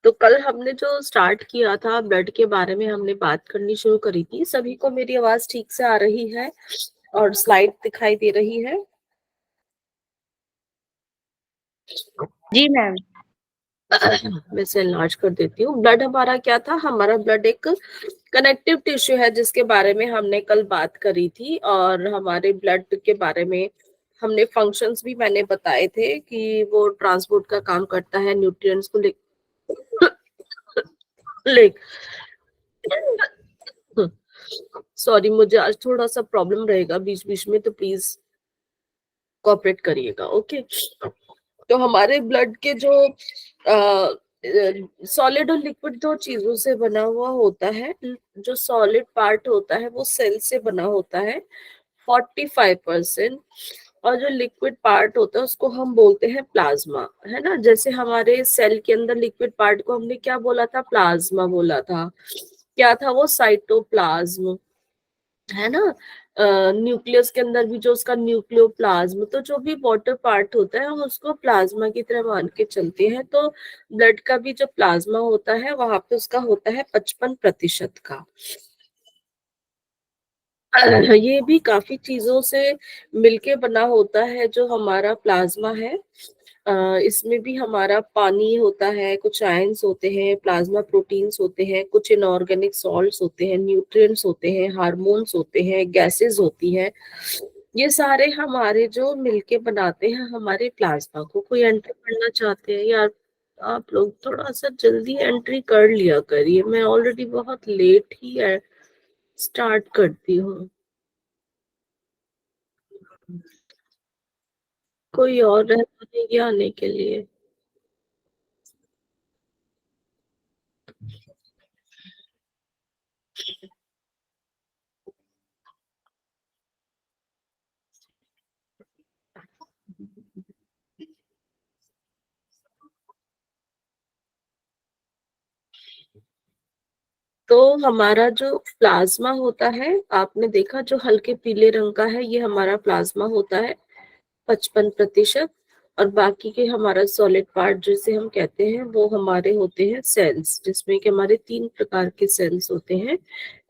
तो कल हमने जो स्टार्ट किया था ब्लड के बारे में हमने बात करनी शुरू करी थी। सभी को मेरी आवाज ठीक से आ रही है और स्लाइड दिखाई दे रही है? जी मैम। मैं इसे एनलार्ज कर देती हूँ। ब्लड हमारा क्या था? हमारा ब्लड एक कनेक्टिव टिश्यू है जिसके बारे में हमने कल बात करी थी, और हमारे ब्लड के बारे में हमने फंक्शंस भी मैंने बताए थे कि वो ट्रांसपोर्ट का काम करता है न्यूट्रिएंट्स को ले सॉरी, मुझे आज थोड़ा सा प्रॉब्लम रहेगा बीच बीच में, तो प्लीज कोऑपरेट करिएगा। ओके। तो हमारे ब्लड के जो सॉलिड और लिक्विड दो चीजों से बना हुआ होता है। जो सॉलिड पार्ट होता है वो सेल से बना होता है 45%, और जो लिक्विड पार्ट होता है उसको हम बोलते हैं प्लाज्मा, है ना। जैसे हमारे सेल के अंदर लिक्विड पार्ट को हमने क्या बोला था? प्लाज्मा बोला था। क्या था वो? साइटोप्लाज्म, है ना। न्यूक्लियस के अंदर भी जो उसका न्यूक्लियोप्लाज्म, तो जो भी वाटर पार्ट होता है हम उसको प्लाज्मा की तरह मान के चलते हैं। तो ब्लड का भी जो प्लाज्मा होता है वहां पे उसका होता है 55% का। ये भी काफी चीजों से मिलके बना होता है जो हमारा प्लाज्मा है। इसमें भी हमारा पानी होता है, कुछ आयंस होते हैं, प्लाज्मा प्रोटीन्स होते हैं, कुछ इनऑर्गेनिक सॉल्ट्स होते हैं, न्यूट्रिएंट्स होते हैं, हार्मोन्स होते हैं, गैसेस होती हैं। ये सारे हमारे जो मिलके बनाते हैं हमारे प्लाज्मा को। कोई एंट्री करना चाहते हैं यार? आप लोग थोड़ा सा जल्दी एंट्री कर लिया करिए, मैं ऑलरेडी बहुत लेट ही है स्टार्ट करती हूँ। कोई और रहता नहीं आने के लिए? तो हमारा जो प्लाज्मा होता है, आपने देखा जो हल्के पीले रंग का है, ये हमारा प्लाज्मा होता है 55%। और बाकी के हमारा सॉलिड पार्ट जिसे हम कहते हैं वो हमारे होते हैं सेल्स, जिसमें कि हमारे 3 प्रकार के सेल्स होते हैं: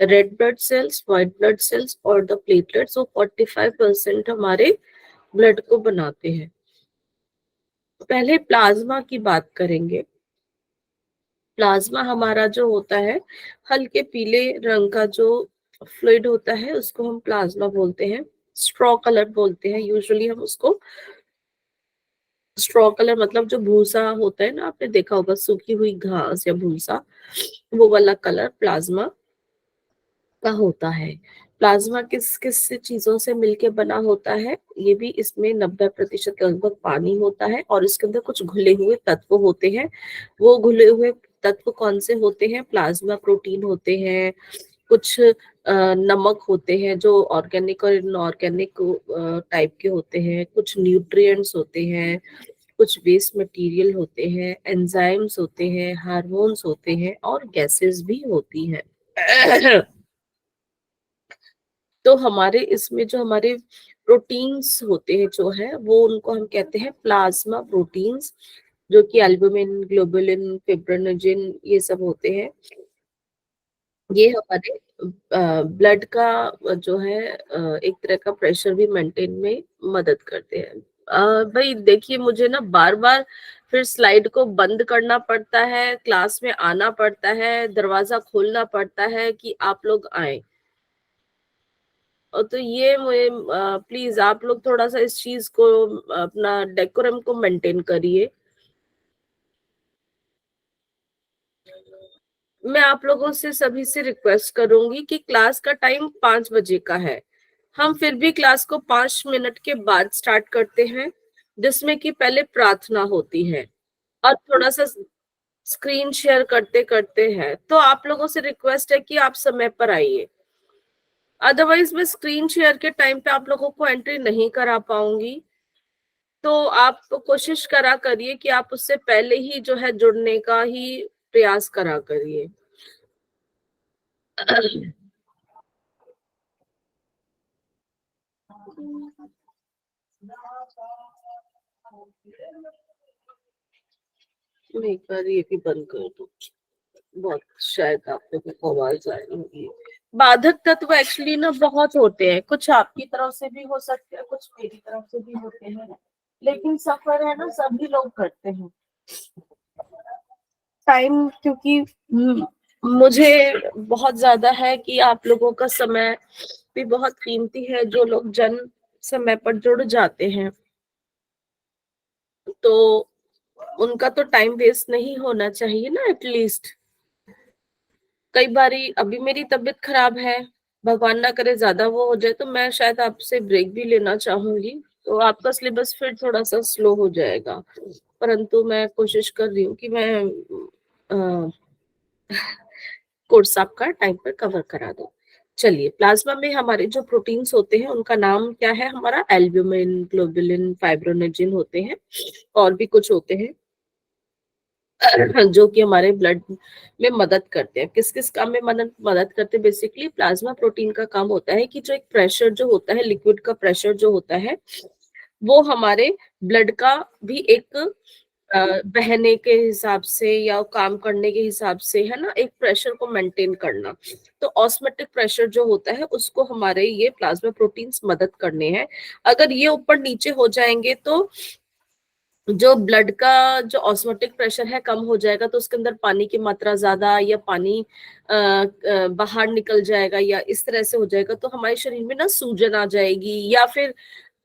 red blood cells, white blood cells और द प्लेटलेट्स। वो 45% हमारे ब्लड को बनाते हैं। पहले प्लाज्मा की बात करेंगे। प्लाज्मा हमारा जो होता है हल्के पीले रंग का जो फ्लूइड होता है उसको हम प्लाज्मा बोलते हैं। स्ट्रॉ कलर बोलते हैं यूजुअली हम उसको। स्ट्रॉ कलर मतलब जो भूसा होता है ना, आपने देखा होगा सूखी हुई घास या भूसा, वो वाला कलर प्लाज्मा का होता है। प्लाज्मा किस किस चीजों से मिलके बना होता है? ये भी इसमें 90% लगभग पानी होता है, और इसके अंदर कुछ घुले हुए तत्व होते हैं। वो घुले हुए तत्व कौन से होते हैं? प्लाज्मा प्रोटीन होते हैं, कुछ नमक होते हैं जो ऑर्गेनिक और इनऑर्गेनिक टाइप के होते हैं, कुछ न्यूट्रिएंट्स होते हैं, कुछ वेस्ट मटेरियल होते हैं, एंजाइम्स होते हैं, हार्मोन्स होते हैं, और गैसेस भी होती हैं। तो हमारे इसमें जो हमारे प्रोटीन्स होते हैं जो है वो, उनको हम कहते हैं प्लाज्मा प्रोटीन्स, जो कि एल्बुमिन, ग्लोबुलिन, फिब्रिनोजेन, ये सब होते हैं। ये हमारे ब्लड का जो है एक तरह का प्रेशर भी मेंटेन में मदद करते हैं। भाई देखिए, मुझे ना बार बार फिर स्लाइड को बंद करना पड़ता है, क्लास में आना पड़ता है, दरवाजा खोलना पड़ता है कि आप लोग आए। और तो ये मुझे प्लीज आप लोग थोड़ा सा इस चीज को, अपना डेकोरम को मेंटेन करिए। मैं आप लोगों से सभी से रिक्वेस्ट करूंगी कि क्लास का टाइम 5 बजे का है। हम फिर भी क्लास को 5 मिनट के बाद स्टार्ट करते हैं, जिसमें कि पहले प्रार्थना होती है और थोड़ा सा स्क्रीन शेयर करते करते हैं। तो आप लोगों से रिक्वेस्ट है कि आप समय पर आइए, अदरवाइज मैं स्क्रीन शेयर के टाइम पे आप लोगों को एंट्री नहीं करा पाऊंगी। तो आप कोशिश करा करिए कि आप उससे पहले ही जो है जुड़ने का ही प्रयास करा करिए। मैं एक बार ये भी बंद कर दूं, बहुत शायद आप लोगों को आवाज आ रही होगी। बाधक तत्व एक्चुअली ना बहुत होते हैं, कुछ आपकी तरफ से भी हो सकते हैं, कुछ मेरी तरफ से भी होते हैं, लेकिन सफर है ना सभी लोग करते हैं। टाइम क्योंकि मुझे बहुत ज्यादा है कि आप लोगों का समय भी बहुत कीमती है, जो लोग जन समय पर जुड़ जाते हैं तो उनका तो टाइम वेस्ट नहीं होना चाहिए ना एटलीस्ट। कई बारी अभी मेरी तबीयत खराब है, भगवान ना करे ज्यादा वो हो जाए तो मैं शायद आपसे ब्रेक भी लेना चाहूंगी, तो आपका सिलेबस फिर थोड़ा सा स्लो हो जाएगा, परंतु मैं कोशिश कर रही हूँ कि मैं कोर्स आपका टाइम पर कवर करा दूं। चलिए, प्लाज्मा में हमारे जो प्रोटीन्स होते हैं उनका नाम क्या है, हमारा एल्ब्यूमिन, ग्लोबुलिन, फाइब्रोनेजिन होते हैं, और भी कुछ होते हैं जो कि हमारे ब्लड में मदद करते हैं। किस किस काम में मदद मदद करते हैं? बेसिकली प्लाज्मा प्रोटीन का काम होता है कि जो एक प्रेशर जो होता है, लिक्विड का प्रेशर जो होता है, वो हमारे ब्लड का भी एक बहने के हिसाब से या काम करने के हिसाब से, है ना, एक प्रेशर को मेंटेन करना। तो ऑस्मेटिक प्रेशर जो होता है उसको हमारे ये प्लाज्मा प्रोटीन्स मदद करने हैं। अगर ये ऊपर नीचे हो जाएंगे तो जो ब्लड का जो ऑस्मोटिक प्रेशर है कम हो जाएगा, तो उसके अंदर पानी की मात्रा ज्यादा या पानी बाहर निकल जाएगा या इस तरह से हो जाएगा, तो हमारे शरीर में ना सूजन आ जाएगी या फिर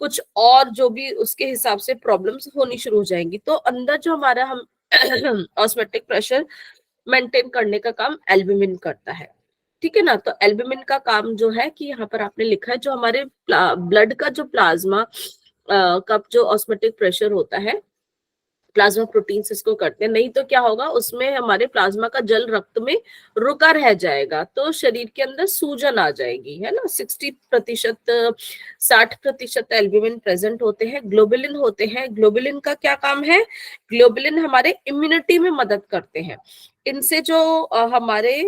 कुछ और जो भी उसके हिसाब से प्रॉब्लम्स होनी शुरू हो जाएंगी। तो अंदर जो हमारा हम ऑस्मेटिक प्रेशर मेंटेन करने का काम एल्ब्यूमिन करता है। ठीक है ना, तो एल्ब्यूमिन का काम जो है कि यहाँ पर आपने लिखा है, जो हमारे ब्लड का जो प्लाज्मा का जो ऑस्मेटिक प्रेशर होता है, प्लाज्मा प्रोटीन्स इसको करते हैं। नहीं तो क्या होगा, उसमें हमारे प्लाज्मा का जल रक्त में रुका रह जाएगा, तो शरीर के अंदर सूजन आ जाएगी, है ना। 60%, 60% एल्ब्यूमिन प्रेजेंट होते हैं। ग्लोबुलिन होते हैं, ग्लोबुलिन का क्या काम है? ग्लोबुलिन हमारे इम्यूनिटी में मदद करते हैं। इनसे जो हमारे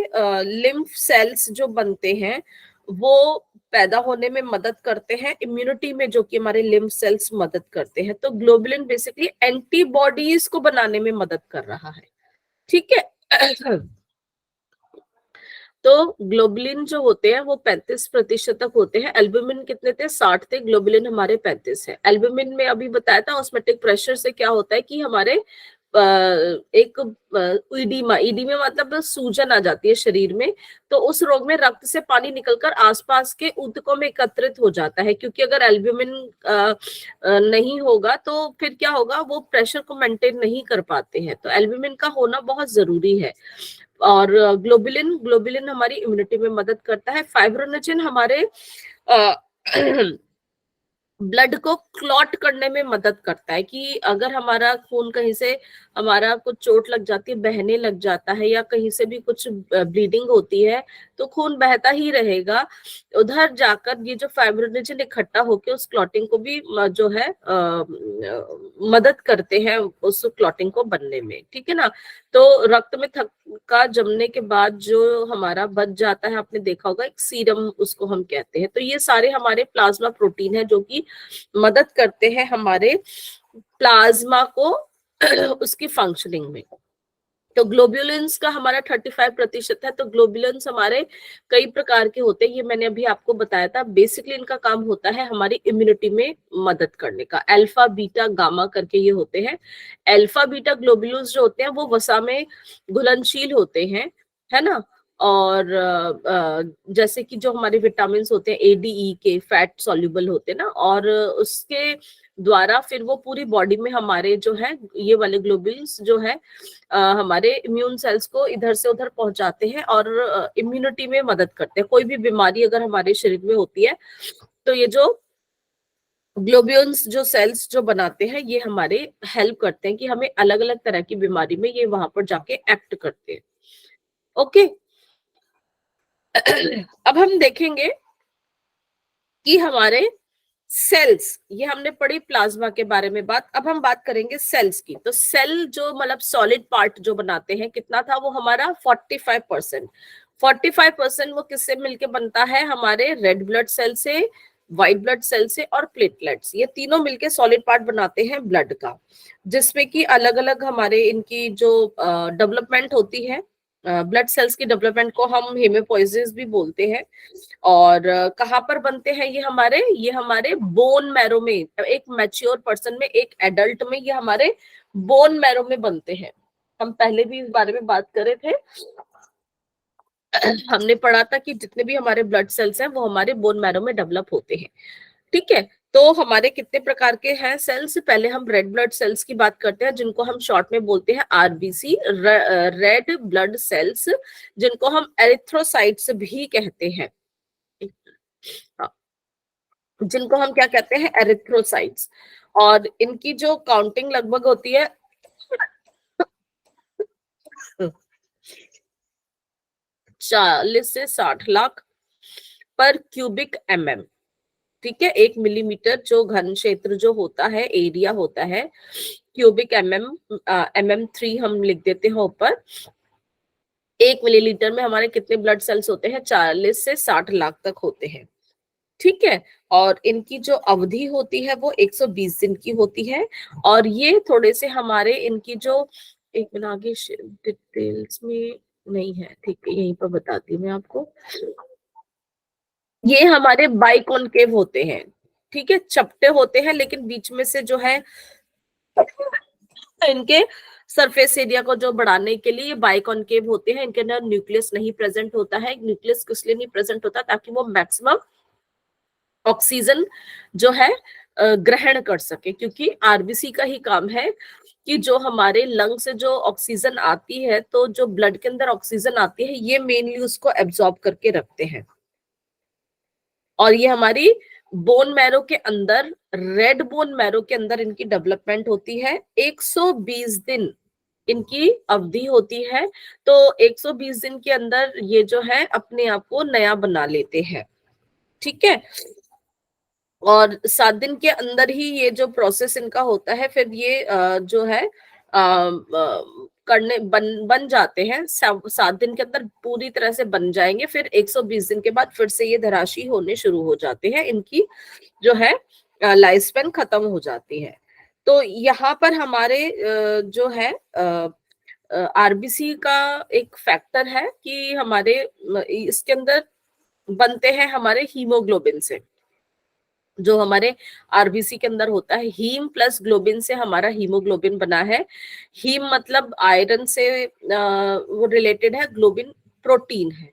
लिम्फ सेल्स जो बनते हैं वो पैदा होने में मदद करते हैं, इम्यूनिटी में जो कि हमारे लिम्फ सेल्स मदद करते हैं। तो ग्लोबुलिन बेसिकली एंटीबॉडीज को बनाने में मदद कर रहा है। ठीक है। तो ग्लोबुलिन जो होते हैं वो 35% तक होते हैं। एल्ब्यूमिन कितने थे? 60 थे। ग्लोबुलिन हमारे 35 है। एल्ब्यूमिन में अभी बताया था ऑस्मेटिक प्रेशर से क्या होता है कि हमारे एक ईडीमा, ईडीमा मतलब सूजन आ जाती है शरीर में, तो उस रोग में रक्त से पानी निकलकर आसपास के ऊतकों में एकत्रित हो जाता है, क्योंकि अगर एल्ब्यूमिन नहीं होगा तो फिर क्या होगा, वो प्रेशर को मेंटेन नहीं कर पाते हैं। तो एल्ब्यूमिन का होना बहुत जरूरी है। और ग्लोबुलिन, ग्लोबुलिन हमारी इम्यूनिटी में मदद करता है। फाइब्रोनेजिन हमारे ब्लड को क्लॉट करने में मदद करता है, कि अगर हमारा खून कहीं से, हमारा कुछ चोट लग जाती है, बहने लग जाता है, या कहीं से भी कुछ ब्लीडिंग होती है, तो खून बहता ही रहेगा। उधर जाकर ये जो फाइब्रोनेजिन इकट्ठा होकर उस क्लॉटिंग को भी जो है मदद करते हैं उस क्लॉटिंग को बनने में। ठीक है ना। तो रक्त में थक्का जमने के बाद जो हमारा बच जाता है, आपने देखा होगा, एक सीरम उसको हम कहते हैं। तो ये सारे हमारे प्लाज्मा प्रोटीन है जो कि मदद करते हैं हमारे प्लाज्मा को उसकी फंक्शनिंग में। तो ग्लोबुलिन्स का हमारा 35% है। तो ग्लोबुलिन्स हमारे कई प्रकार के होते हैं, ये मैंने अभी आपको बताया था। बेसिकली इनका काम होता है हमारी इम्यूनिटी में मदद करने का। अल्फा, बीटा, गामा करके ये होते हैं। अल्फा बीटा ग्लोबुलिन्स जो होते हैं वो वसा में घुलनशील होते हैं, है ना। और जैसे कि जो हमारे विटामिन होते हैं, ए डी ई के, फैट सॉल्युबल होते हैं ना, और उसके द्वारा फिर वो पूरी बॉडी में हमारे जो है ये वाले ग्लोबुलिन्स जो है हमारे इम्यून सेल्स को इधर से उधर पहुंचाते हैं और इम्यूनिटी में मदद करते हैं। कोई भी बीमारी अगर हमारे शरीर में होती है तो ये जो ग्लोब्यूल्स जो सेल्स जो बनाते हैं ये हमारे हेल्प करते हैं कि हमें अलग अलग तरह की बीमारी में ये वहां पर जाके एक्ट करते हैं। ओके। अब हम देखेंगे कि हमारे सेल्स, ये हमने पढ़ी प्लाज्मा के बारे में बात, अब हम बात करेंगे सेल्स की। तो सेल जो मतलब सॉलिड पार्ट जो बनाते हैं, कितना था वो हमारा 45%। 45% वो किससे मिलके बनता है? हमारे रेड ब्लड सेल से, व्हाइट ब्लड सेल से और प्लेटलेट्स, ये तीनों मिलके सॉलिड पार्ट बनाते हैं ब्लड का, जिसमें कि अलग अलग हमारे इनकी जो डेवलपमेंट होती है, ब्लड सेल्स की डेवलपमेंट को हम हेमोपोइसिस भी बोलते हैं। और कहाँ पर बनते हैं ये हमारे बोन मैरो में, एक मैच्योर पर्सन में, एक एडल्ट में, ये हमारे बोन मैरो में बनते हैं। हम पहले भी इस बारे में बात कर रहे थे। हमने पढ़ा था कि जितने भी हमारे ब्लड सेल्स हैं वो हमारे बोन मैरो में डेवलप होते हैं। ठीक है, तो हमारे कितने प्रकार के हैं सेल्स? पहले हम रेड ब्लड सेल्स की बात करते हैं, जिनको हम शॉर्ट में बोलते हैं आरबीसी, रेड ब्लड सेल्स, जिनको हम एरिथ्रोसाइट्स भी कहते हैं। हाँ, जिनको हम क्या कहते हैं? एरिथ्रोसाइट्स। और इनकी जो काउंटिंग लगभग होती है 40 से 60 लाख पर क्यूबिक एमएम। ठीक है, 1 मिलीमीटर जो घन क्षेत्र जो होता है, एरिया होता है, क्यूबिक एमएम, MM3 हम लिख देते हैं ऊपर। 1 मिलीलीटर में हमारे कितने ब्लड सेल्स होते हैं? 40 से 60 लाख तक होते हैं। ठीक है, और इनकी जो अवधि होती है वो 120 दिन की होती है। और ये थोड़े से हमारे इनकी जो, एक मिनट, आगे डिटेल्स में नहीं है, ठीक है, यहीं पर बताती हूँ मैं आपको। ये हमारे बाइकॉनकेव होते हैं। ठीक है, चपटे होते हैं, लेकिन बीच में से जो है इनके सरफेस एरिया को जो बढ़ाने के लिए ये बाइकॉनकेव होते हैं। इनके अंदर न्यूक्लियस नहीं प्रेजेंट होता है। न्यूक्लियस किस लिए नहीं प्रेजेंट होता? ताकि वो मैक्सिमम ऑक्सीजन जो है ग्रहण कर सके, क्योंकि आरबीसी का ही काम है कि जो हमारे लंग से जो ऑक्सीजन आती है, तो जो ब्लड के अंदर ऑक्सीजन आती है, ये मेनली उसको एब्जॉर्ब करके रखते हैं। और ये हमारी बोन मैरो के अंदर, रेड बोन मैरो के अंदर इनकी डेवलपमेंट होती है। 120 दिन इनकी अवधि होती है। तो 120 दिन के अंदर ये जो है अपने आप को नया बना लेते हैं। ठीक है, और 7 दिन के अंदर ही ये जो प्रोसेस इनका होता है, फिर ये जो है करने बन जाते हैं। 7 दिन के अंदर पूरी तरह से बन जाएंगे। फिर 120 दिन के बाद फिर से ये धराशी होने शुरू हो जाते हैं। इनकी जो है लाइफ स्पेन खत्म हो जाती है। तो यहाँ पर हमारे जो है आरबीसी का एक फैक्टर है कि हमारे इसके अंदर बनते हैं हमारे हीमोग्लोबिन से। जो हमारे आरबीसी के अंदर होता है, हीम प्लस ग्लोबिन से हमारा हीमोग्लोबिन बना है। हीम मतलब आयरन से वो रिलेटेड है, ग्लोबिन प्रोटीन है।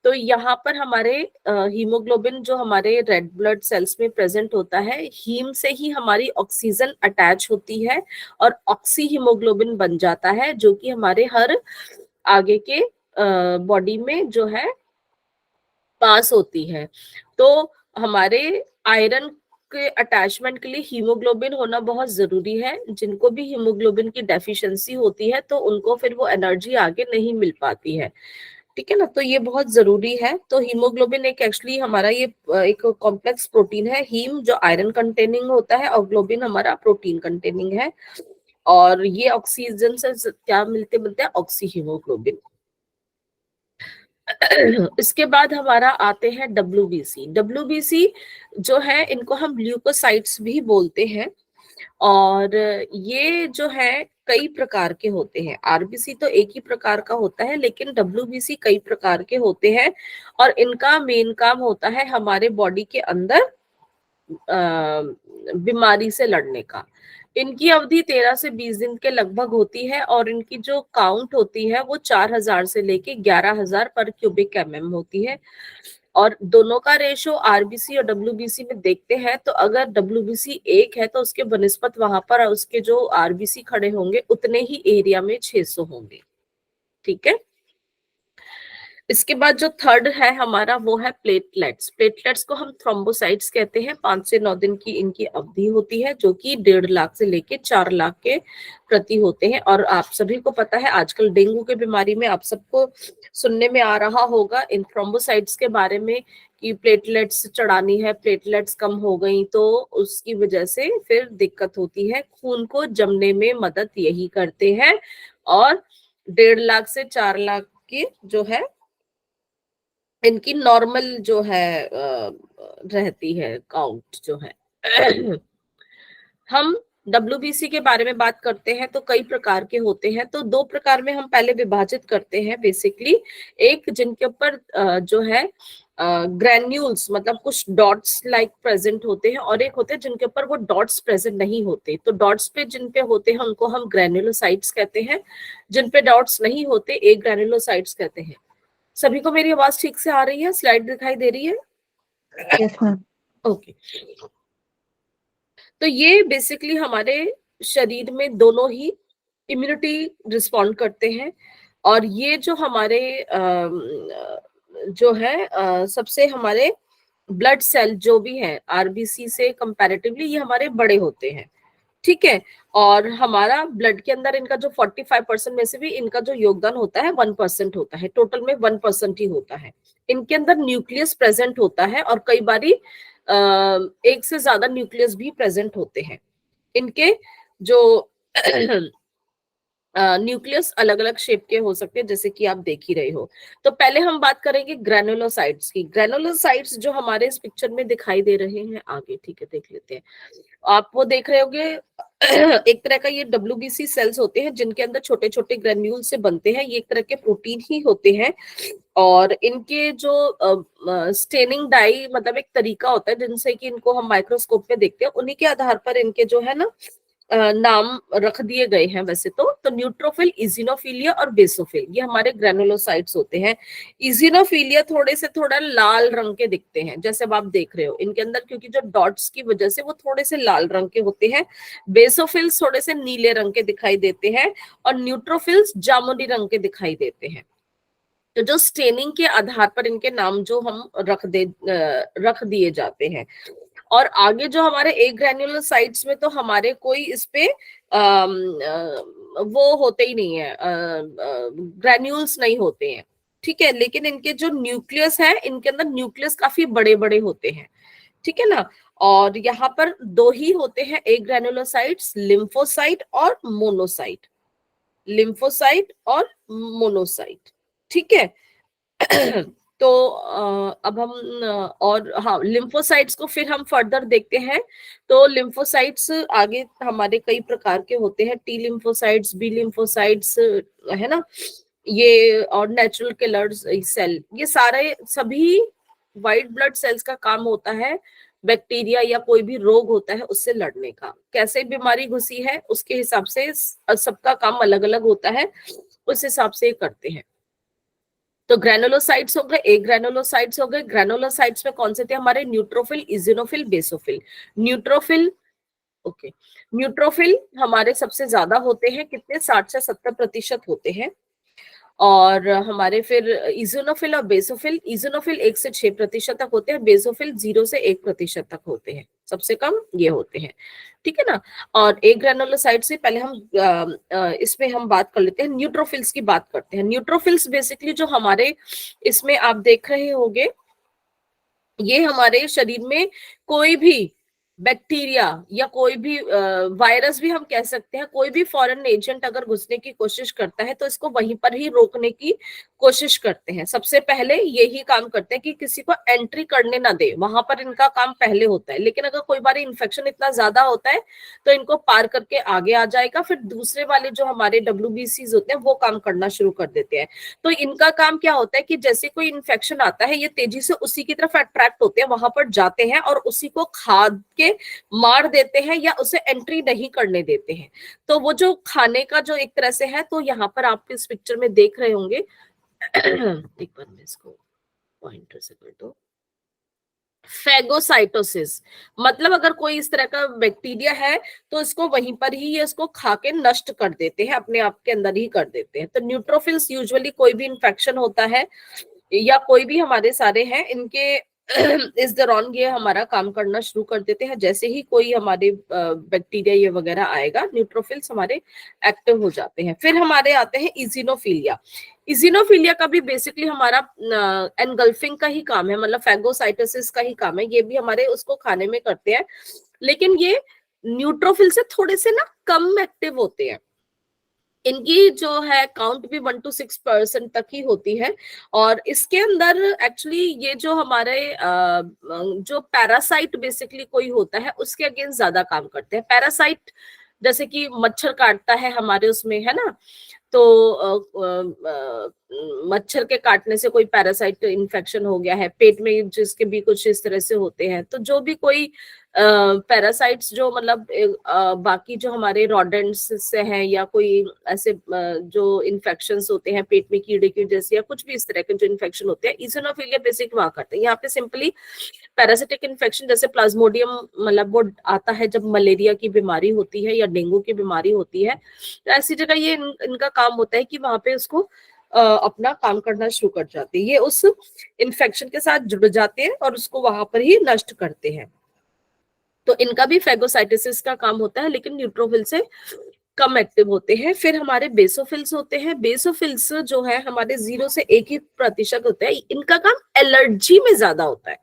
तो यहाँ पर हमारे हीमोग्लोबिन जो हमारे रेड ब्लड सेल्स में प्रेजेंट होता है, हीम से ही हमारी ऑक्सीजन अटैच होती है और ऑक्सी हीमोग्लोबिन बन जाता है, जो कि हमारे हर आगे के बॉडी में जो है पास होती है। तो हमारे आयरन के अटैचमेंट के लिए हीमोग्लोबिन होना बहुत जरूरी है। जिनको भी हीमोग्लोबिन की डेफिशिएंसी होती है, तो उनको फिर वो एनर्जी आगे नहीं मिल पाती है। ठीक है ना, तो ये बहुत जरूरी है। तो हीमोग्लोबिन एक एक्चुअली हमारा ये एक कॉम्प्लेक्स प्रोटीन है। हीम जो आयरन कंटेनिंग होता है और ग्लोबिन हमारा प्रोटीन कंटेनिंग है। और ये ऑक्सीजन से क्या मिलते हैं? Oxy haemoglobin. इसके बाद हमारा आते हैं डब्ल्यूबीसी। डब्ल्यूबीसी जो है, इनको हम ल्यूकोसाइट्स भी बोलते हैं। और ये जो है कई प्रकार के होते हैं। आरबीसी तो एक ही प्रकार का होता है, लेकिन डब्ल्यूबीसी कई प्रकार के होते हैं। और इनका मेन काम होता है हमारे बॉडी के अंदर बीमारी से लड़ने का। इनकी अवधि 13 से 20 दिन के लगभग होती है। और इनकी जो काउंट होती है वो 4000 से लेके 11000 पर क्यूबिक एमएम होती है। और दोनों का रेशो आरबीसी और डब्ल्यूबीसी में देखते हैं, तो अगर डब्ल्यूबीसी 1 है तो उसके बनिस्पत वहां पर उसके जो आरबीसी खड़े होंगे उतने ही एरिया में 600 होंगे। ठीक है, इसके बाद जो थर्ड है हमारा वो है प्लेटलेट्स। प्लेटलेट्स को हम थ्रोम्बोसाइट्स कहते हैं। 5 से 9 दिन की इनकी अवधि होती है, जो कि 1.5 लाख से लेके 4 लाख के प्रति होते हैं। और आप सभी को पता है आजकल डेंगू के बीमारी में आप सबको सुनने में आ रहा होगा इन थ्रोम्बोसाइट्स के बारे में कि प्लेटलेट्स चढ़ानी है, प्लेटलेट्स कम हो गई तो उसकी वजह से फिर दिक्कत होती है। खून को जमने में मदद यही करते हैं। और 1.5 लाख से 4 लाख की जो है इनकी नॉर्मल जो है रहती है काउंट जो है। हम डब्ल्यूबीसी के बारे में बात करते हैं तो कई प्रकार के होते हैं, तो दो प्रकार में हम पहले विभाजित करते हैं बेसिकली। एक जिनके ऊपर जो है ग्रैन्यूल्स मतलब कुछ डॉट्स लाइक प्रेजेंट होते हैं, और एक होते हैं जिनके ऊपर वो डॉट्स प्रेजेंट नहीं होते। तो डॉट्स पे जिन पे होते हैं उनको हम ग्रैन्युलोसाइट्स कहते हैं, जिन पे डॉट्स नहीं होते एक ग्रैन्युलोसाइट्स कहते हैं। सभी को मेरी आवाज ठीक से आ रही है? स्लाइड दिखाई दे रही है? Yes ma'am. ओके। तो ये बेसिकली हमारे शरीर में दोनों ही इम्यूनिटी रिस्पॉन्ड करते हैं। और ये जो हमारे जो है सबसे हमारे ब्लड सेल जो भी है आरबीसी से कंपैरेटिवली ये हमारे बड़े होते हैं, ठीक है। और हमारा ब्लड के अंदर इनका जो 45% में से भी इनका जो योगदान होता है 1% होता है, टोटल में 1% ही होता है। इनके अंदर न्यूक्लियस प्रेजेंट होता है और कई बारी एक से ज्यादा न्यूक्लियस भी प्रेजेंट होते हैं। इनके जो न्यूक्लियस अलग अलग शेप के हो सकते हैं, जैसे कि आप देख ही रहे हो। तो पहले हम बात करेंगे ग्रैनुलोसाइट्स की। ग्रैनुलोसाइट्स जो हमारे इस पिक्चर में दिखाई दे रहे हैं आगे, ठीक है, देख लेते हैं। आप वो देख रहे होंगे एक तरह का ये डब्ल्यूबीसी सेल्स होते हैं जिनके अंदर छोटे छोटे ग्रेन्यूल से बनते हैं। ये एक तरह के प्रोटीन ही होते हैं, और इनके जो स्टेनिंग डाई मतलब एक तरीका होता है जिनसे कि इनको हम माइक्रोस्कोप में देखते हैं, उन्हीं के आधार पर इनके जो है ना नाम रख दिए गए हैं वैसे तो न्यूट्रोफिल, इजिनोफिलिया और बेसोफिल ये हमारे ग्रेनुलोसाइट्स होते हैं। इजिनोफिलिया थोड़े से थोड़ा लाल रंग के दिखते हैं, जैसे अब आप देख रहे हो इनके अंदर, क्योंकि जो डॉट्स की वजह से वो थोड़े से लाल रंग के होते हैं। बेसोफिल्स थोड़े से नीले रंग के दिखाई देते हैं, और न्यूट्रोफिल्स जामुनी रंग के दिखाई देते हैं। तो जो स्टेनिंग के आधार पर इनके नाम जो हम रख दिए जाते हैं। और आगे जो हमारे ए ग्रैन्युलोसाइट्स में तो हमारे कोई इस पे वो होते ही नहीं है, ग्रैन्यूल्स नहीं होते हैं, ठीक है। लेकिन इनके जो न्यूक्लियस है इनके अंदर न्यूक्लियस काफी बड़े बड़े होते हैं, ठीक है ना। और यहाँ पर दो ही होते हैं ए ग्रैन्युलोसाइट्स, लिम्फोसाइट और मोनोसाइट। लिम्फोसाइट और मोनोसाइट, ठीक है। तो अब हम और हाँ लिम्फोसाइट्स को फिर हम फर्दर देखते हैं। तो लिम्फोसाइट्स आगे हमारे कई प्रकार के होते हैं, टी लिम्फोसाइट्स, बी लिम्फोसाइट्स, है ना, ये और नेचुरल किलर्स सेल, ये सारे सभी व्हाइट ब्लड सेल्स का काम होता है बैक्टीरिया या कोई भी रोग होता है उससे लड़ने का। कैसे बीमारी घुसी है उसके हिसाब से सबका काम अलग अलग होता है, उस हिसाब से करते हैं। तो ग्रैनुलोसाइट्स हो गए, एक ग्रैनुलोसाइट्स हो गए। ग्रैनुलोसाइट्स में कौन से थे हमारे? Neutrophil, eosinophil, basophil. Neutrophil, okay, neutrophil हमारे सबसे ज्यादा होते हैं, कितने? 60 से 70% होते हैं। और हमारे फिर इजोनोफिल और बेसोफिल, इजोनोफिल 1 से 6% तक होते हैं, बेसोफिल 0 से 1% तक होते हैं, सबसे कम ये होते हैं, ठीक है ना। और एक ग्रैनुलोसाइट से पहले हम इसमें हम बात कर लेते हैं, न्यूट्रोफिल्स की बात करते हैं। न्यूट्रोफिल्स बेसिकली जो हमारे इसमें आप देख रहे होंगे, ये हमारे शरीर में कोई भी बैक्टीरिया या कोई भी वायरस भी हम कह सकते हैं, कोई भी फॉरेन एजेंट अगर घुसने की कोशिश करता है तो इसको वहीं पर ही रोकने की कोशिश करते हैं। सबसे पहले यही काम करते हैं कि किसी को एंट्री करने ना दे, वहां पर इनका काम पहले होता है। लेकिन अगर कोई बार इन्फेक्शन इतना ज्यादा होता है तो इनको पार करके आगे आ जाएगा, फिर दूसरे वाले जो हमारे डब्ल्यूबीसीज होते हैं वो काम करना शुरू कर देते हैं। तो इनका काम क्या होता है कि जैसे कोई इन्फेक्शन आता है ये तेजी से उसी की तरफ अट्रैक्ट होते हैं, वहां पर जाते हैं और उसी को खा के मार देते हैं या उसे एंट्री नहीं करने देते हैं। तो वो जो खाने का जो एक तरह से है, तो यहाँ पर आप इस पिक्चर में देख रहे होंगे एक बार मैं इसको पॉइंटर से कर दो। फैगोसाइटोसिस मतलब अगर कोई इस तरह का बैक्टीरिया है तो इसको वहीं पर ही ये इसको खा के नष्ट कर देते हैं, अपने आप के अंदर ही कर देते हैं। तो न्यूट्रोफिल्स यूजुअली कोई भी इन्फेक्शन होता है या कोई भी हमारे सारे हैं इनके इस दौरान ये हमारा काम करना शुरू कर देते हैं। जैसे ही कोई हमारे बैक्टीरिया ये वगैरह आएगा, न्यूट्रोफिल्स हमारे एक्टिव हो जाते हैं। फिर हमारे आते हैं इजिनोफिलिया। इजिनोफिलिया का भी बेसिकली हमारा एनगल्फिंग का ही काम है, मतलब फैगोसाइटोसिस का ही काम है, ये भी हमारे उसको खाने में करते हैं। लेकिन ये न्यूट्रोफिल से थोड़े से ना कम एक्टिव होते हैं, इनकी जो है काउंट भी 1 to 6% तक ही होती है। और इसके अंदर एक्चुअली ये जो हमारे जो पैरासाइट बेसिकली कोई होता है उसके अगेंस्ट ज्यादा काम करते हैं। पैरासाइट जैसे कि मच्छर काटता है हमारे उसमें, है ना, तो मच्छर के काटने से कोई पैरासाइट इन्फेक्शन हो गया है पेट में, जिसके भी कुछ इस तरह से होते हैं, तो जो भी कोई पैरासाइट्स जो मतलब बाकी जो हमारे रोडेंट्स से हैं या कोई ऐसे जो इन्फेक्शंस होते हैं पेट में कीड़े की वजह से या कुछ भी इस तरह के जो इन्फेक्शन होते हैं, ईओसिनोफिलिया बेसिक वहां करते हैं। यहाँ पे सिंपली पैरासिटिक इन्फेक्शन जैसे प्लाज्मोडियम मतलब वो आता है जब मलेरिया की बीमारी होती है या डेंगू की बीमारी होती है, तो ऐसी जगह ये इनका काम होता है कि वहां पे उसको अपना काम करना शुरू कर जाते हैं। ये उस इन्फेक्शन के साथ जुड़ जाते हैं और उसको वहां पर ही नष्ट करते हैं। तो इनका भी फेगोसाइटोसिस का काम होता है, लेकिन न्यूट्रोफिल से कम एक्टिव होते हैं। फिर हमारे बेसोफिल्स होते हैं। बेसोफिल्स जो है हमारे 0 से 1% होते हैं। इनका काम एलर्जी में ज्यादा होता है।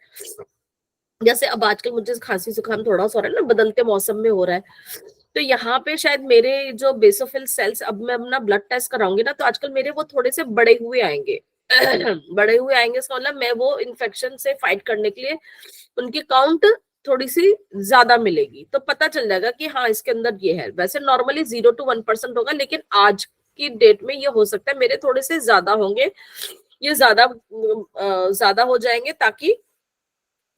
जैसे अब आजकल मुझे खांसी जुकाम थोड़ा सा हो रहा है ना, बदलते मौसम में हो रहा है, तो यहाँ पे शायद मेरे जो बेसोफिल सेल्स, अब मैं अपना ब्लड टेस्ट कराऊंगी ना, तो आजकल मेरे वो थोड़े से बड़े हुए आएंगे बड़े हुए आएंगे, इसका मतलब मैं वो इन्फेक्शन से फाइट करने के लिए उनकी काउंट थोड़ी सी ज्यादा मिलेगी, तो पता चल जाएगा कि हाँ इसके अंदर ये है। वैसे नॉर्मली 0 to 1% होगा, लेकिन आज की डेट में ये हो सकता है मेरे थोड़े से ज्यादा होंगे, ये ज्यादा हो जाएंगे ताकि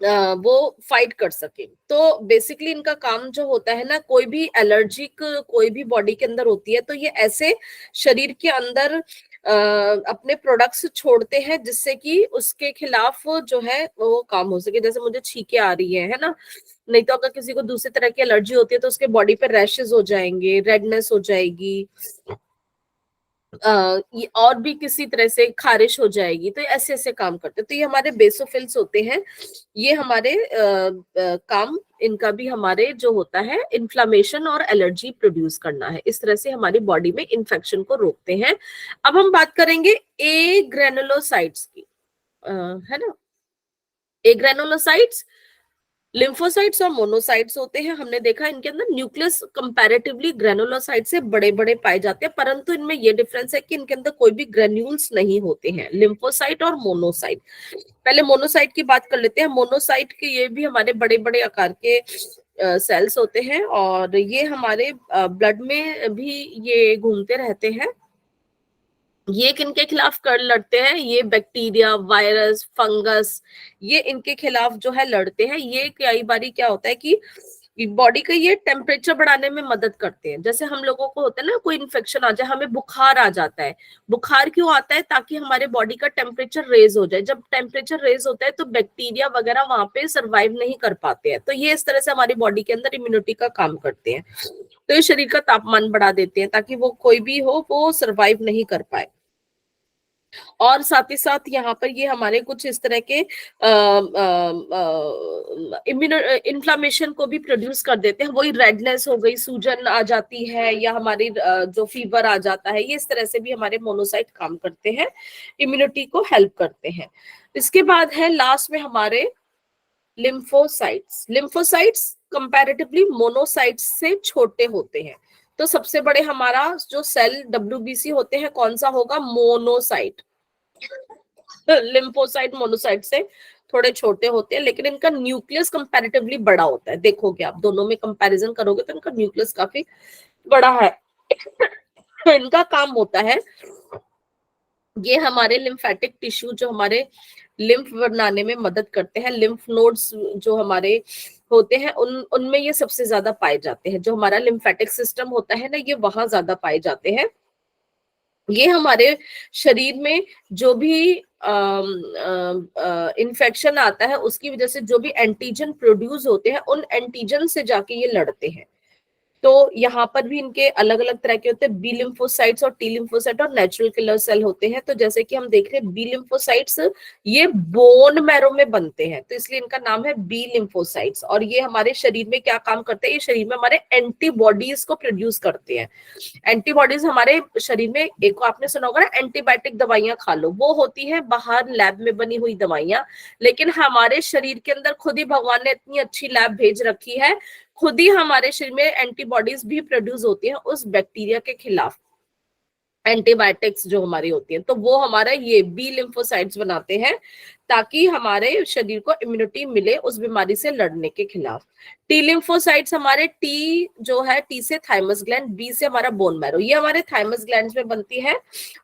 वो फाइट कर सके। तो बेसिकली इनका काम जो होता है ना, कोई भी एलर्जिक कोई भी बॉडी के अंदर होती है तो ये ऐसे शरीर के अंदर अपने प्रोडक्ट्स छोड़ते हैं जिससे कि उसके खिलाफ जो है वो काम हो सके। जैसे मुझे छींके आ रही है ना, नहीं तो अगर किसी को दूसरी तरह की एलर्जी होती है तो उसके बॉडी पे रैशेस हो जाएंगे, रेडनेस हो जाएगी, और भी किसी तरह से खारिश हो जाएगी, तो ऐसे ऐसे काम करते हैं। तो ये हमारे बेसोफिल्स होते हैं। ये हमारे काम इनका भी हमारे जो होता है इन्फ्लामेशन और एलर्जी प्रोड्यूस करना है। इस तरह से हमारी बॉडी में इन्फेक्शन को रोकते हैं। अब हम बात करेंगे ए ग्रेनुलोसाइट्स की, है ना। ए ग्रेनुलोसाइट्स लिम्फोसाइट्स और मोनोसाइट्स होते हैं। हमने देखा इनके अंदर न्यूक्लियस कंपैरेटिवली ग्रेनुलोसाइट से बड़े बड़े पाए जाते हैं, परंतु इनमें ये डिफरेंस है कि इनके अंदर कोई भी ग्रेन्यूल्स नहीं होते हैं, लिम्फोसाइट और मोनोसाइट। पहले मोनोसाइट की बात कर लेते हैं। मोनोसाइट के ये भी हमारे बड़े बड़े आकार के सेल्स होते हैं और ये हमारे ब्लड में भी ये घूमते रहते हैं। ये किनके खिलाफ कर लड़ते हैं? ये बैक्टीरिया, वायरस, फंगस, ये इनके खिलाफ जो है लड़ते हैं। ये कई बारी क्या होता है कि बॉडी का ये टेम्परेचर बढ़ाने में मदद करते हैं। जैसे हम लोगों को होता है ना, कोई इन्फेक्शन आ जाए, हमें बुखार आ जाता है। बुखार क्यों आता है? ताकि हमारे बॉडी का टेम्परेचर रेज हो जाए। जब टेम्परेचर रेज होता है तो बैक्टीरिया वगैरह वहां पे सर्वाइव नहीं कर पाते हैं, तो ये इस तरह से हमारी बॉडी के अंदर इम्यूनिटी का काम करते हैं। तो ये शरीर का तापमान बढ़ा देते हैं ताकि वो कोई भी हो वो सर्वाइव नहीं कर पाए। और साथ ही साथ यहाँ पर ये हमारे कुछ इस तरह के इन्फ्लामेशन को भी प्रोड्यूस कर देते हैं। वही रेडनेस हो गई, सूजन आ जाती है, या हमारी जो फीवर आ जाता है, ये इस तरह से भी हमारे मोनोसाइट काम करते हैं, इम्यूनिटी को हेल्प करते हैं। इसके बाद है लास्ट में हमारे लिम्फोसाइट्स। लिम्फोसाइट्स कंपैरेटिवली मोनोसाइट्स से छोटे होते हैं। तो सबसे बड़े हमारा जो सेल WBC होते हैं कौन सा होगा? मोनोसाइट। लिम्फोसाइट मोनोसाइट से थोड़े छोटे होते हैं, लेकिन इनका न्यूक्लियस कंपैरेटिवली बड़ा होता है। देखोगे आप दोनों में कंपैरिजन करोगे तो इनका न्यूक्लियस काफी बड़ा है। इनका काम होता है, ये हमारे लिम्फेटिक टिश्यू जो हमारे लिम्फ बनाने में मदद करते हैं, लिम्फ नोड्स जो हमारे होते हैं उनमें ये सबसे ज्यादा पाए जाते हैं। जो हमारा लिम्फेटिक सिस्टम होता है ना, ये वहां ज्यादा पाए जाते हैं। ये हमारे शरीर में जो भी इन्फेक्शन आता है उसकी वजह से जो भी एंटीजन प्रोड्यूस होते हैं, उन एंटीजन से जाके ये लड़ते हैं। तो यहाँ पर भी इनके अलग अलग तरह के होते हैं, बी लिम्फोसाइट्स और टी लिम्फोसाइट और नेचुरल किलर सेल होते हैं। तो जैसे कि हम देख रहे हैं बी लिम्फोसाइट्स ये बोन मैरो में बनते हैं, तो इसलिए इनका नाम है बी लिम्फोसाइट्स। और ये हमारे शरीर में क्या काम करते हैं? ये शरीर में हमारे एंटीबॉडीज को प्रोड्यूस करते हैं। एंटीबॉडीज हमारे शरीर में, एक आपने सुना होगा ना, एंटीबायोटिक दवाइयां खा लो, वो होती है बाहर लैब में बनी हुई दवाइयां, लेकिन हमारे शरीर के अंदर खुद ही भगवान ने इतनी अच्छी लैब भेज रखी है, खुद ही हमारे शरीर में एंटीबॉडीज भी प्रोड्यूस होती हैं उस बैक्टीरिया के खिलाफ। एंटीबायोटिक्स जो हमारी होती है, तो वो हमारा ये बी लिम्फोसाइट्स बनाते हैं ताकि हमारे शरीर को इम्यूनिटी मिले उस बीमारी से लड़ने के खिलाफ। टी लिम्फोसाइट्स हमारे, टी जो है, टी से थाइमस ग्लैंड, बी से हमारा बोन मैरो, ये हमारे थाइमस ग्लैंड में बनती है।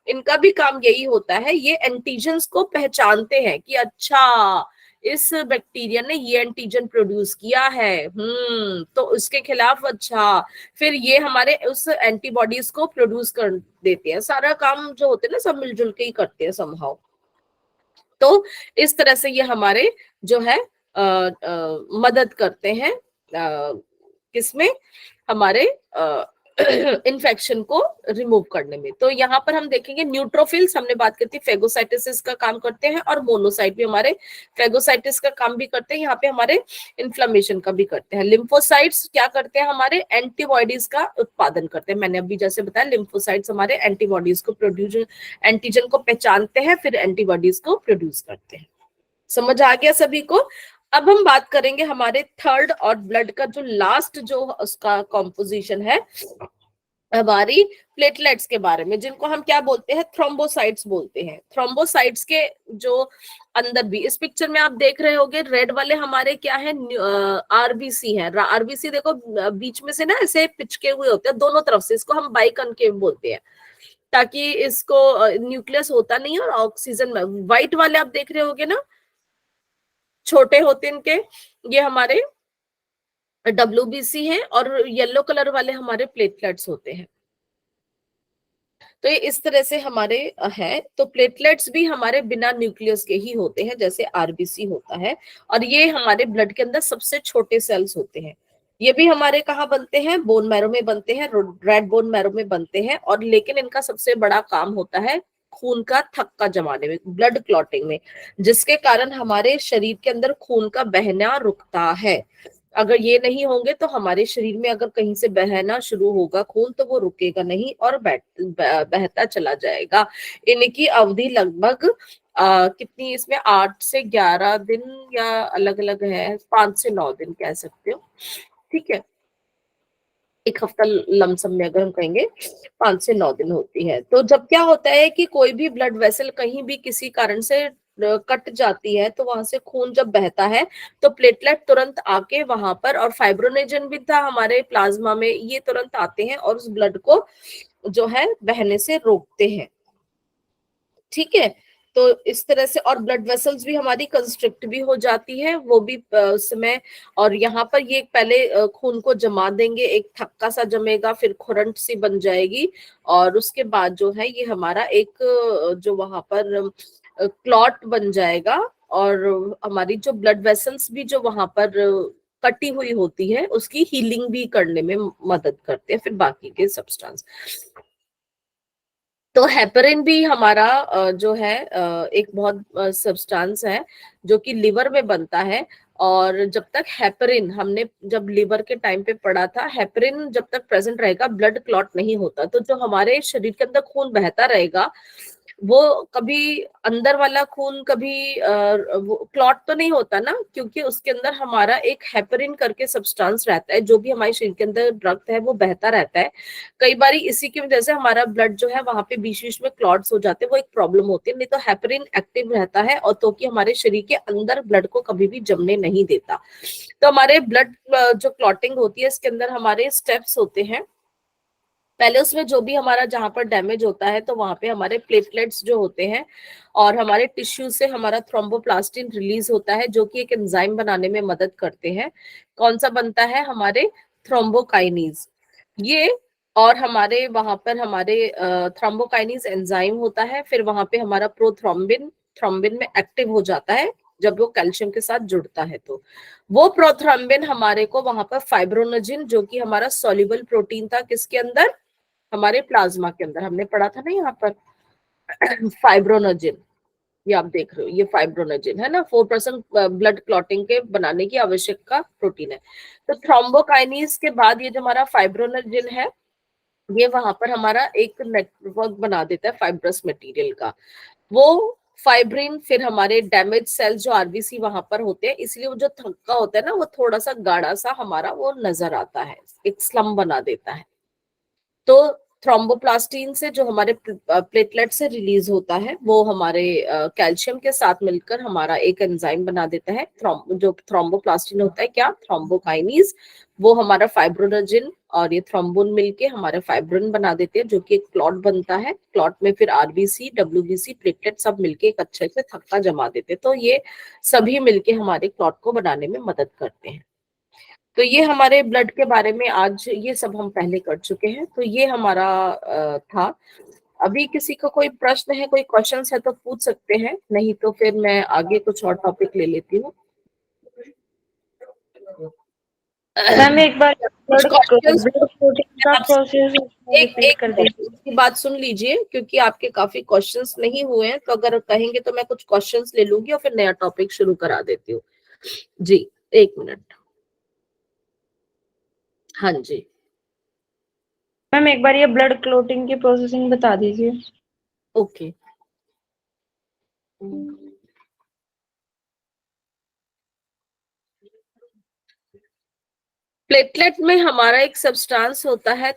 इनका भी काम यही होता है, ये एंटीजन्स को पहचानते हैं कि अच्छा इस बैक्टीरिया ने ये एंटीजन प्रोड्यूस किया है, तो उसके खिलाफ अच्छा, फिर ये हमारे उस एंटीबॉडीज को प्रोड्यूस कर देते हैं। सारा काम जो होते हैं ना, सब मिलजुल के ही करते हैं समहाउ। तो इस तरह से ये हमारे जो है मदद करते हैं किसमें, हमारे इन्फेक्शन को रिमूव करने में। तो यहाँ पर हम देखेंगे न्यूट्रोफिल्स, हमने बात की थी, फेगोसाइटिस का काम करते हैं, और मोनोसाइट भी हमारे फेगोसाइटिस का काम भी करते हैं, यहाँ पे हमारे इन्फ्लेमेशन का भी करते हैं। लिम्फोसाइट्स क्या करते हैं, हमारे एंटीबॉडीज का उत्पादन करते हैं। मैंने अभी जैसे बताया, लिम्फोसाइट्स हमारे एंटीबॉडीज को प्रोड्यूस, एंटीजन को पहचानते हैं, फिर एंटीबॉडीज को प्रोड्यूस करते हैं। समझ आ गया सभी को? अब हम बात करेंगे हमारे थर्ड और ब्लड का जो लास्ट जो उसका कॉम्पोजिशन है, हमारी प्लेटलेट्स के बारे में, जिनको हम क्या बोलते हैं, थ्रोम्बोसाइट्स बोलते हैं। थ्रोम्बोसाइट्स के जो अंदर भी, इस पिक्चर में आप देख रहे होंगे, रेड वाले हमारे क्या है, आरबीसी है। आरबीसी देखो बीच में से ना ऐसे पिचके हुए होते हैं दोनों तरफ से, इसको हम बाइकनकेव बोलते हैं, ताकि इसको न्यूक्लियस होता नहीं है और ऑक्सीजन में। व्हाइट वाले आप देख रहे होगे ना, छोटे होते हैं इनके, ये हमारे डब्ल्यूबीसी है, और येलो कलर वाले हमारे प्लेटलेट्स होते हैं। तो ये इस तरह से हमारे है। तो प्लेटलेट्स भी हमारे बिना न्यूक्लियस के ही होते हैं, जैसे आरबीसी होता है, और ये हमारे ब्लड के अंदर सबसे छोटे सेल्स होते हैं। ये भी हमारे कहाँ बनते हैं, बोन मैरो में बनते हैं, रेड बोन मैरो में बनते हैं, और लेकिन इनका सबसे बड़ा काम होता है खून का थक्का जमाने में, ब्लड क्लॉटिंग में, जिसके कारण हमारे शरीर के अंदर खून का बहना रुकता है। अगर ये नहीं होंगे तो हमारे शरीर में अगर कहीं से बहना शुरू होगा खून, तो वो रुकेगा नहीं और बहता चला जाएगा। इनकी अवधि लगभग कितनी, इसमें 8 से 11 दिन, या अलग अलग है, 5 से 9 दिन कह सकते हो, ठीक है। एक हफ्ता लमसम में अगर हम कहेंगे 5 से 9 दिन होती है। तो जब क्या होता है कि कोई भी ब्लड वेसल कहीं भी किसी कारण से कट जाती है, तो वहां से खून जब बहता है, तो प्लेटलेट तुरंत आके वहां पर, और फाइब्रोनेजन भी था हमारे प्लाज्मा में, ये तुरंत आते हैं और उस ब्लड को जो है बहने से रोकते हैं, ठीक है। तो इस तरह से, और ब्लड वेसल्स भी हमारी कंस्ट्रिक्ट भी हो जाती है, वो भी समय, और यहाँ पर ये पहले खून को जमा देंगे, एक थक्का सा जमेगा, फिर खुरंट सी बन जाएगी, और उसके बाद जो है ये हमारा एक जो वहां पर क्लॉट बन जाएगा, और हमारी जो ब्लड वेसल्स भी जो वहां पर कटी हुई होती है, उसकी हीलिंग भी करने में मदद करते हैं, फिर बाकी के सब्सटेंस। तो हेपरिन भी हमारा जो है एक बहुत सब्सटेंस है जो कि लिवर में बनता है। और जब तक हेपरिन, हमने जब लिवर के टाइम पे पढ़ा था, हेपरिन जब तक प्रेजेंट रहेगा ब्लड क्लॉट नहीं होता। तो जो हमारे शरीर के अंदर खून बहता रहेगा, वो कभी अंदर वाला खून कभी वो क्लॉट तो नहीं होता ना, क्योंकि उसके अंदर हमारा एक हेपरिन करके सब्सटेंस रहता है, जो भी हमारे शरीर के अंदर रक्त है वो बहता रहता है। कई बार इसी की वजह से हमारा ब्लड जो है वहां पे बीच बीच में क्लॉट्स हो जाते हैं, वो एक प्रॉब्लम होती है। नहीं तो हेपरिन एक्टिव रहता है, और तो कि हमारे शरीर के अंदर ब्लड को कभी भी जमने नहीं देता। तो हमारे ब्लड जो क्लॉटिंग होती है, इसके अंदर हमारे स्टेप्स होते हैं। पहले उसमें जो भी हमारा जहां पर डैमेज होता है, तो वहां पे हमारे प्लेटलेट्स जो होते हैं, और हमारे टिश्यू से हमारा थ्रोम्बोप्लास्टिन रिलीज होता है, जो कि एक एंजाइम बनाने में मदद करते हैं। कौन सा बनता है, हमारे थ्रोम्बोकाइनीज, ये। और हमारे वहां पर हमारे थ्रोम्बोकाइनीज एंजाइम होता है, फिर वहां पे हमारा प्रोथ्रोम्बिन, थ्रोम्बिन में एक्टिव हो जाता है जब वो कैल्शियम के साथ जुड़ता है। तो वो प्रोथ्रोम्बिन हमारे को वहां पर फाइब्रोनोजिन, जो कि हमारा सॉल्युबल प्रोटीन था, किसके अंदर, हमारे प्लाज्मा के अंदर, हमने पढ़ा था ना यहाँ पर फाइब्रोनोजिन, ये आप देख रहे हो, ये फाइब्रोनोजिन है ना, 4% ब्लड क्लॉटिंग के बनाने की आवश्यक का प्रोटीन है। तो थ्रोम्बोकाइनीज के बाद ये जो हमारा फाइब्रोनोजिन है, ये वहां पर हमारा एक नेटवर्क बना देता है फाइब्रस मटेरियल का। वो फाइब्रिन फिर हमारे डैमेज सेल्स जो आरबीसी वहां पर होते हैं, इसलिए वो जो थक्का होता है ना, वो थोड़ा सा गाढ़ा सा हमारा वो नजर आता है, एक स्लम बना देता है। तो थ्रोम्बोप्लास्टिन से जो हमारे प्लेटलेट से रिलीज होता है वो हमारे कैल्शियम के साथ मिलकर हमारा एक एंजाइम बना देता है। जो थ्रोम्बोप्लास्टिन होता है क्या, थ्रोम्बोकाइनीज, वो हमारा फाइब्रोनोजिन और ये थ्रोम्बोन मिलके हमारे फाइब्रिन बना देते हैं, जो कि एक क्लॉट बनता है। क्लॉट में फिर आरबीसी, डब्ल्यूबीसी, प्लेटलेट सब मिलके एक अच्छे से थक्का जमा देते हैं। तो ये सभी मिलके हमारे क्लॉट को बनाने में मदद करते हैं। तो ये हमारे ब्लड के बारे में आज ये सब हम पहले कर चुके हैं। तो ये हमारा था। अभी किसी का कोई प्रश्न है, कोई क्वेश्चन है तो पूछ सकते हैं, नहीं तो फिर मैं आगे कुछ और टॉपिक ले लेती हूँ। मैम एक बार कुछ ब्लड क्वेश्चंस प्रोटीन का आपसे, प्रोसेस एक रिपीट एक कर मिनट दीजिए। की बात सुन लीजिए, क्योंकि आपके काफी क्वेश्चंस नहीं हुए हैं, तो अगर कहेंगे तो मैं कुछ क्वेश्चंस ले लूंगी और फिर नया टॉपिक शुरू करा देती हूँ। जी, एक मिनट। हाँ जी, मैम एक बार ये ब्लड क्लोटिंग की प्रोसेसिंग बता दीजिए। ओके। प्लेटलेट में हमारा एक सब्सटेंस होता है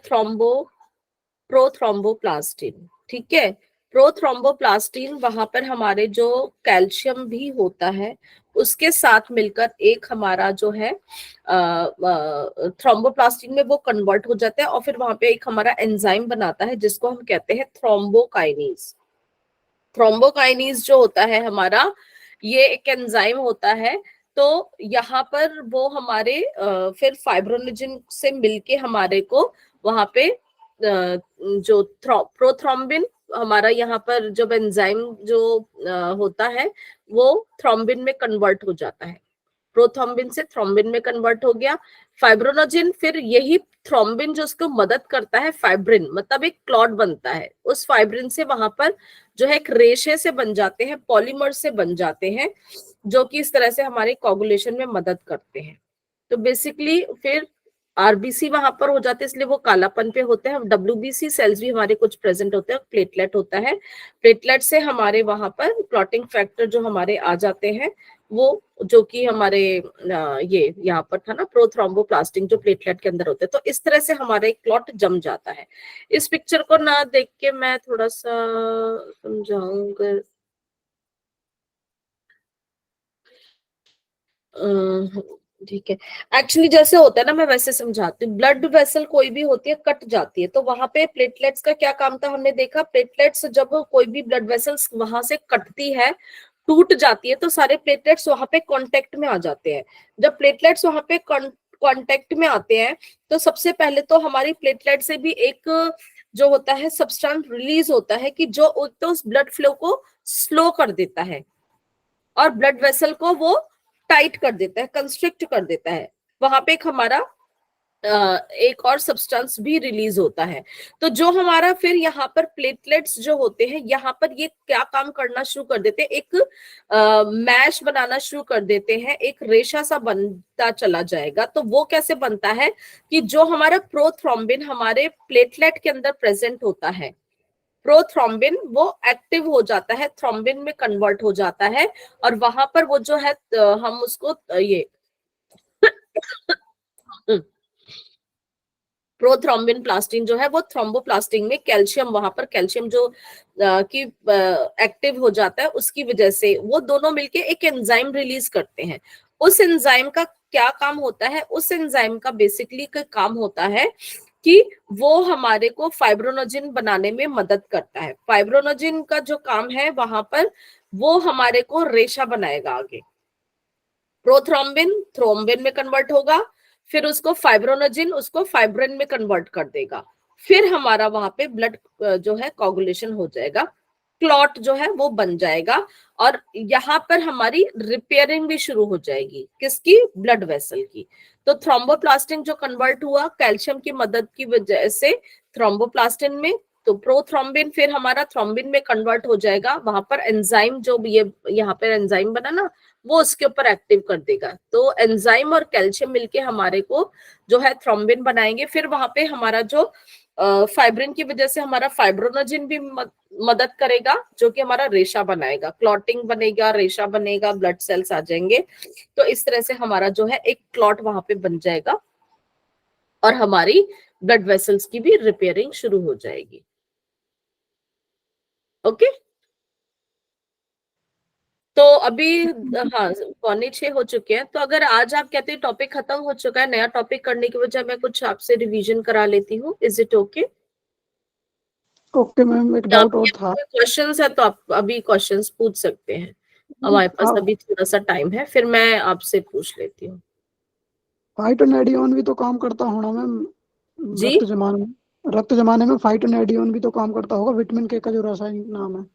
प्रोथ्रोम्बोप्लास्टिन, ठीक है। प्रोथ्रोम्बोप्लास्टिन, वहां पर हमारे जो कैल्शियम भी होता है उसके साथ मिलकर एक हमारा जो है थ्रोम्बोप्लास्टिन में वो कन्वर्ट हो जाता है, और फिर वहां पे एक हमारा एंजाइम बनाता है जिसको हम कहते हैं थ्रोम्बोकाइनीज। थ्रोम्बोकाइनीज जो होता है हमारा, ये एक एंजाइम होता है। तो यहाँ पर वो हमारे फिर फाइब्रोनोजिन से मिलके हमारे को वहां पे जो प्रोथ्रोम्बिन, हमारा यहाँ पर जब एंजाइम जो होता है वो थ्रोम्बिन में कन्वर्ट हो जाता है। प्रोथ्रोम्बिन से थ्रोम्बिन में कन्वर्ट हो गया। फाइब्रोनोजिन, फिर यही थ्रोम्बिन जो उसको मदद करता है, फाइब्रिन मतलब एक क्लॉट बनता है। उस फाइब्रिन से वहां पर जो है एक रेशे से बन जाते हैं, पॉलीमर से बन जाते हैं, जो कि इस तरह से हमारे कोगुलेशन में मदद करते हैं। तो बेसिकली फिर आरबीसी वहां पर हो जाते हैं, इसलिए वो कालापन पे होते हैं। डब्ल्यूबीसी सेल्स भी हमारे कुछ प्रेजेंट होते हैं, प्लेटलेट होता है। प्लेटलेट से हमारे वहां पर क्लॉटिंग फैक्टर जो हमारे आ जाते हैं, वो जो कि हमारे ये यहाँ पर था ना, प्रोथ्रोम्बोप्लास्टिन जो प्लेटलेट के अंदर होते हैं। तो इस तरह से हमारा एक क्लॉट जम जाता है। इस पिक्चर को ना देख के मैं थोड़ा सा समझाऊंगा। ठीक है। एक्चुअली जैसे होता है ना, मैं वैसे समझाती हूँ। ब्लड वेसल कोई भी होती है कट जाती है, तो वहां पे प्लेटलेट्स का क्या काम था, हमने देखा प्लेटलेट्स जब कोई भी ब्लड वेसल्स वहां से कटती है, टूट जाती है, तो सारे प्लेटलेट्स वहां पे कांटेक्ट में आ जाते हैं। जब प्लेटलेट्स वहां पे कांटेक्ट में आते हैं, तो सबसे पहले तो हमारी प्लेटलेट से भी एक जो होता है सब्सटेंस रिलीज होता है, कि जो तो उस ब्लड फ्लो को स्लो कर देता है और ब्लड वेसल को वो टाइट कर देता है, कंस्ट्रिक्ट कर देता है। वहां पे एक हमारा एक और सब्सटेंस भी रिलीज होता है। तो जो हमारा फिर यहाँ पर प्लेटलेट्स जो होते हैं, यहाँ पर ये क्या काम करना शुरू कर देते हैं, एक मैश बनाना शुरू कर देते हैं, एक रेशा सा बनता चला जाएगा। तो वो कैसे बनता है कि जो हमारा प्रोथ्रोम्बिन हमारे प्लेटलेट के अंदर प्रेजेंट होता है, प्रोथ्रोम्बिन वो एक्टिव हो जाता है, थ्रोम्बिन में कन्वर्ट हो जाता है, और वहां पर वो जो है हम उसको ये प्रोथ्रोम्बिन प्लास्टिन जो है वो थ्रोम्बोप्लास्टिन में कैल्शियम, वहां पर कैल्शियम जो की एक्टिव हो जाता है, उसकी वजह से वो दोनों मिलके एक एंजाइम रिलीज करते हैं। उस एंजाइम का क्या काम होता है, उस एंजाइम का बेसिकली का काम होता है कि वो हमारे को फाइब्रोनोजिन बनाने में मदद करता है। फाइब्रोनोजिन का जो काम है वहां पर, वो हमारे को रेशा बनाएगा आगे। प्रोथ्रोम्बिन थ्रोम्बिन में कन्वर्ट होगा, फिर उसको फाइब्रोनोजिन उसको फाइब्रिन में कन्वर्ट कर देगा, फिर हमारा वहां पे ब्लड जो है कोगुलेशन हो जाएगा, क्लॉट जो है वो बन जाएगा, और यहाँ पर हमारी रिपेयरिंग भी शुरू हो जाएगी, किसकी, ब्लड वेसल की। तो थ्रोम्बोप्लास्टिन जो कन्वर्ट हुआ कैल्शियम की मदद की वजह से थ्रोम्बोप्लास्टिन में, तो प्रोथ्रोम्बिन फिर हमारा थ्रोम्बिन में कन्वर्ट हो जाएगा, वहां पर एंजाइम जो ये यहाँ पर एंजाइम बना ना, वो उसके ऊपर एक्टिव कर देगा। तो एंजाइम और कैल्शियम मिलके हमारे को जो है थ्रोम्बिन बनाएंगे। फिर वहां पे हमारा जो फाइब्रिन की वजह से हमारा फाइब्रोनोजिन भी मदद करेगा, जो कि हमारा रेशा बनाएगा, क्लॉटिंग बनेगा, रेशा बनेगा, ब्लड सेल्स आ जाएंगे। तो इस तरह से हमारा जो है एक क्लॉट वहां पे बन जाएगा, और हमारी ब्लड वेसल्स की भी रिपेयरिंग शुरू हो जाएगी। ओके, तो अभी हाँ 5:45 हो चुके हैं, तो अगर आज आप कहते हैं टॉपिक खत्म हो चुका है, नया टॉपिक करने की बजाय मैं कुछ आपसे रिवीजन करा लेती हूँ, is it okay? Okay ma'am, एक या डाउट आपके और था। कोई क्वेश्चंस है तो आप अभी क्वेश्चंस पूछ सकते हैं, हमारे पास हाँ, अभी थोड़ा सा टाइम है, फिर मैं आपसे पूछ लेती हूँ। फाइटोनेडियोन भी तो काम करता होना मैम जी, रक्त जमाने में। रक्त जमाने में फाइटोनेडियोन भी तो काम करता होगा, विटामिन के का जो रासायनिक नाम है।